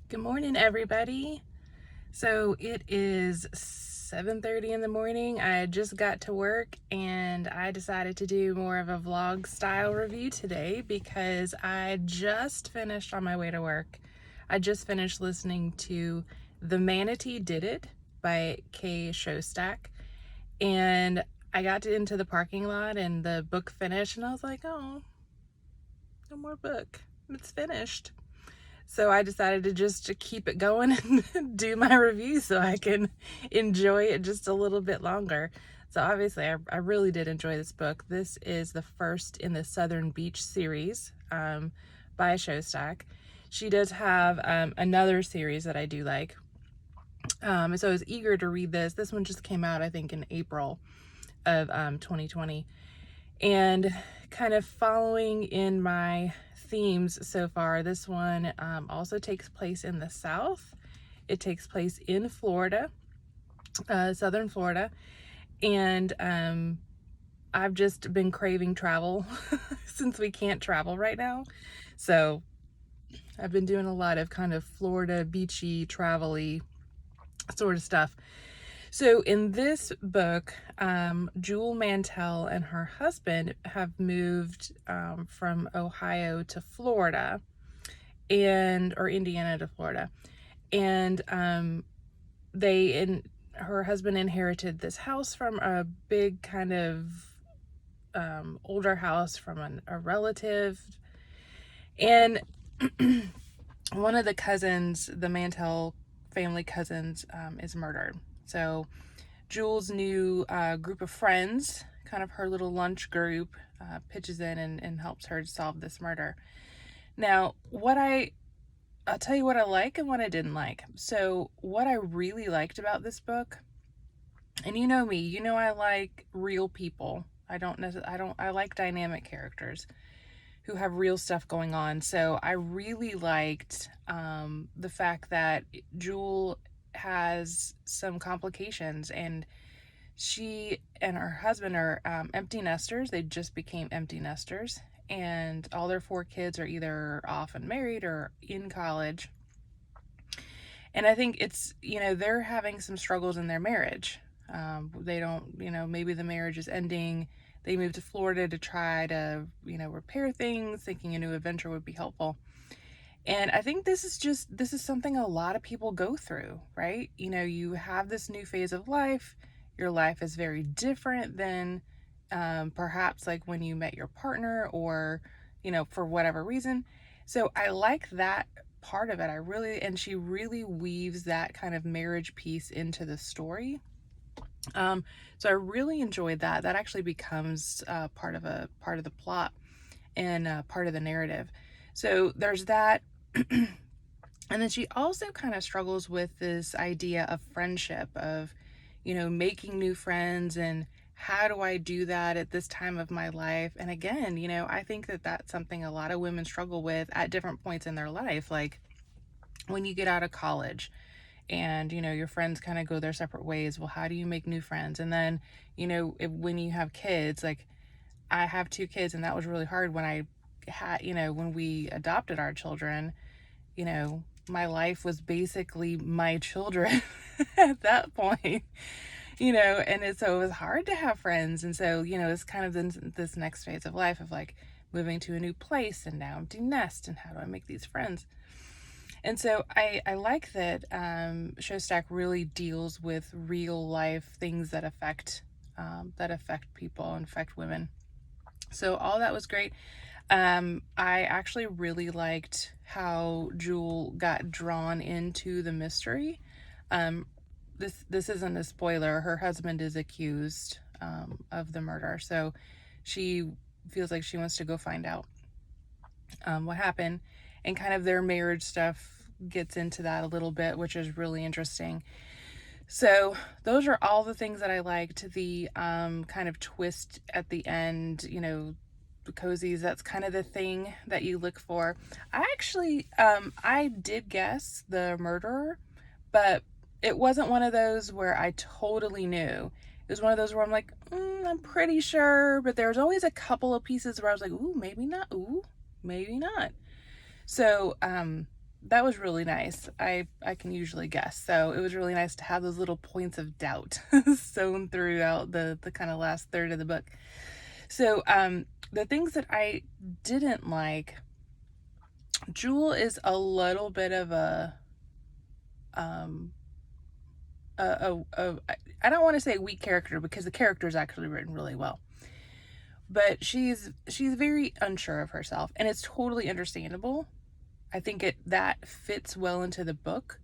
Good morning, everybody. So it is 7:30 in the morning. I just got to work and I decided to do more of a vlog style review today because I just finished on my way to work. I just finished listening to The Manatee Did It by Shostack, and I got into the parking lot and the book finished and I was like, oh, no more book. It's finished. So I decided to just keep it going and do my review so I can enjoy it just a little bit longer. So obviously I really did enjoy this book. This is the first in the Southern Beach series by Shostack. She does have another series that I do like. So I was eager to read this. This one just came out, I think, in April of 2020. And kind of following in my themes so far, this one also takes place in the South. It takes place in Florida, Southern Florida, and I've just been craving travel since we can't travel right now. So I've been doing a lot of kind of Florida beachy, travel-y sort of stuff. So in this book, Jewel Mantell and her husband have moved from Ohio to Florida, or Indiana to Florida, and her husband inherited this house from a big kind of older house from a relative, and one of the cousins, the Mantell family cousins, is murdered. So Jewel's new group of friends, kind of her little lunch group, pitches in and helps her solve this murder. Now, I'll tell you what I like and what I didn't like. So what I really liked about this book, and you know me, you know I like real people. I like dynamic characters who have real stuff going on. So I really liked the fact that Jewel has some complications, and she and her husband are empty nesters. They just became empty nesters, and all their 4 kids are either off and married or in college. And I think it's, they're having some struggles in their marriage. They don't, maybe the marriage is ending. They moved to Florida to try to, repair things, thinking a new adventure would be helpful. And I think this is something a lot of people go through, right? You have this new phase of life. Your life is very different than perhaps like when you met your partner, or, for whatever reason. So I like that part of it. And she really weaves that kind of marriage piece into the story. So I really enjoyed that. That actually becomes part of the plot and part of the narrative. So there's that. And then she also kind of struggles with this idea of friendship, of, making new friends, and how do I do that at this time of my life? And again, I think that that's something a lot of women struggle with at different points in their life. Like when you get out of college and, your friends kind of go their separate ways. Well, how do you make new friends? And then, when you have kids, like I have 2 kids, and that was really hard when I had, when we adopted our children. My life was basically my children at that point, so it was hard to have friends. And so, it's kind of this next phase of life of like moving to a new place and now empty nest, and how do I make these friends? And so I like that Shostack really deals with real life things that affect people and affect women. So all that was great. I actually really liked how Jewel got drawn into the mystery. This isn't a spoiler. Her husband is accused of the murder, so she feels like she wants to go find out what happened, and kind of their marriage stuff gets into that a little bit, which is really interesting. So those are all the things that I liked. The kind of twist at the end, the cozies, that's kind of the thing that you look for. I did guess the murderer, but it wasn't one of those where I totally knew. It was one of those where I'm like, I'm pretty sure, but there's always a couple of pieces where I was like, ooh, maybe not. So that was really nice. I can usually guess. So it was really nice to have those little points of doubt sewn throughout the kind of last third of the book. So the things that I didn't like, Jewel is a little bit of um a I don't want to say weak character because the character is actually written really well. But she's very unsure of herself, and it's totally understandable. I think that fits well into the book.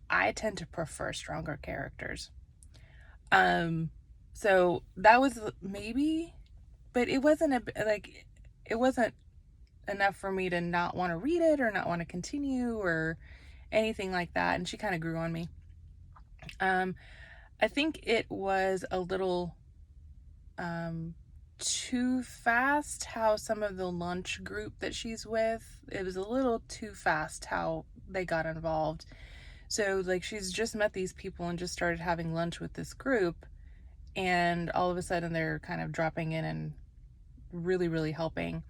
I tend to prefer stronger characters. So that was maybe, but it wasn't it wasn't enough for me to not want to read it or not want to continue or anything like that. And she kind of grew on me. I think it was a little too fast how some of the lunch group that she's with, it was a little too fast how they got involved. So like she's just met these people and just started having lunch with this group, and all of a sudden they're kind of dropping in and really, really helping.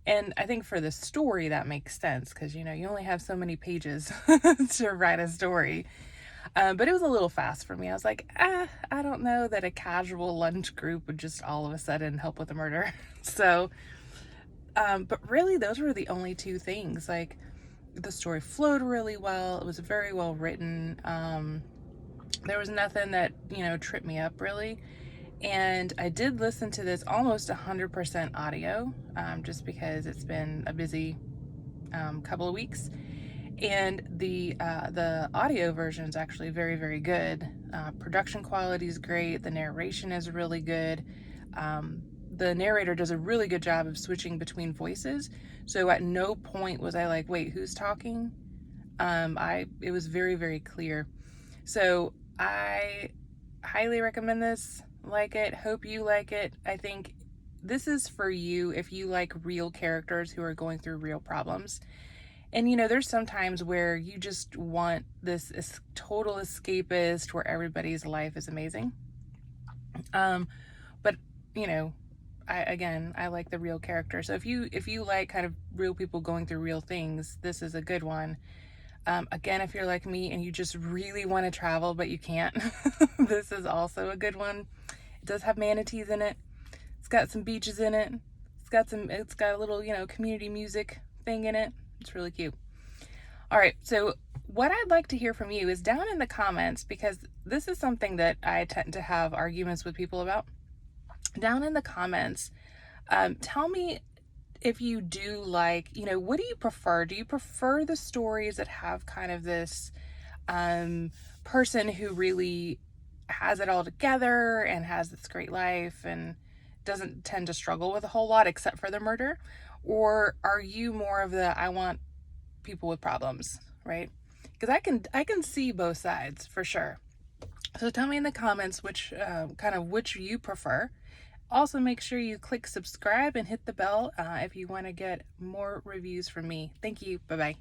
And I think for the story that makes sense because, you know, you only have so many pages to write a story. But it was a little fast for me. I was like, I don't know that a casual lunch group would just all of a sudden help with a murder. So, but really those were the only two things. Like the story flowed really well. It was very well written. There was nothing that, you know, tripped me up really. And I did listen to this almost 100% audio, just because it's been a busy couple of weeks. And the audio version is actually very, very good. Production quality is great. The narration is really good. The narrator does a really good job of switching between voices. So at no point was I like, wait, who's talking? It was very, very clear. So I highly recommend this. Like it. Hope you like it. I think this is for you if you like real characters who are going through real problems. And, you know, there's some times where you just want this total escapist where everybody's life is amazing. But, you know, I like the real character. So if you like kind of real people going through real things, this is a good one. Again, if you're like me and you just really want to travel, but you can't, this is also a good one. It does have manatees in it. It's got some beaches in it. It's got a little, you know, community music thing in it. It's really cute. All right, so what I'd like to hear from you is down in the comments, because this is something that I tend to have arguments with people about. Down in the comments, tell me if you do like, you know, what do you prefer? Do you prefer the stories that have kind of this person who really has it all together and has this great life and doesn't tend to struggle with a whole lot except for the murder? Or are you more of the, I want people with problems, right? Because I can see both sides for sure. So tell me in the comments which you prefer. Also, make sure you click subscribe and hit the bell if you want to get more reviews from me. Thank you. Bye-bye.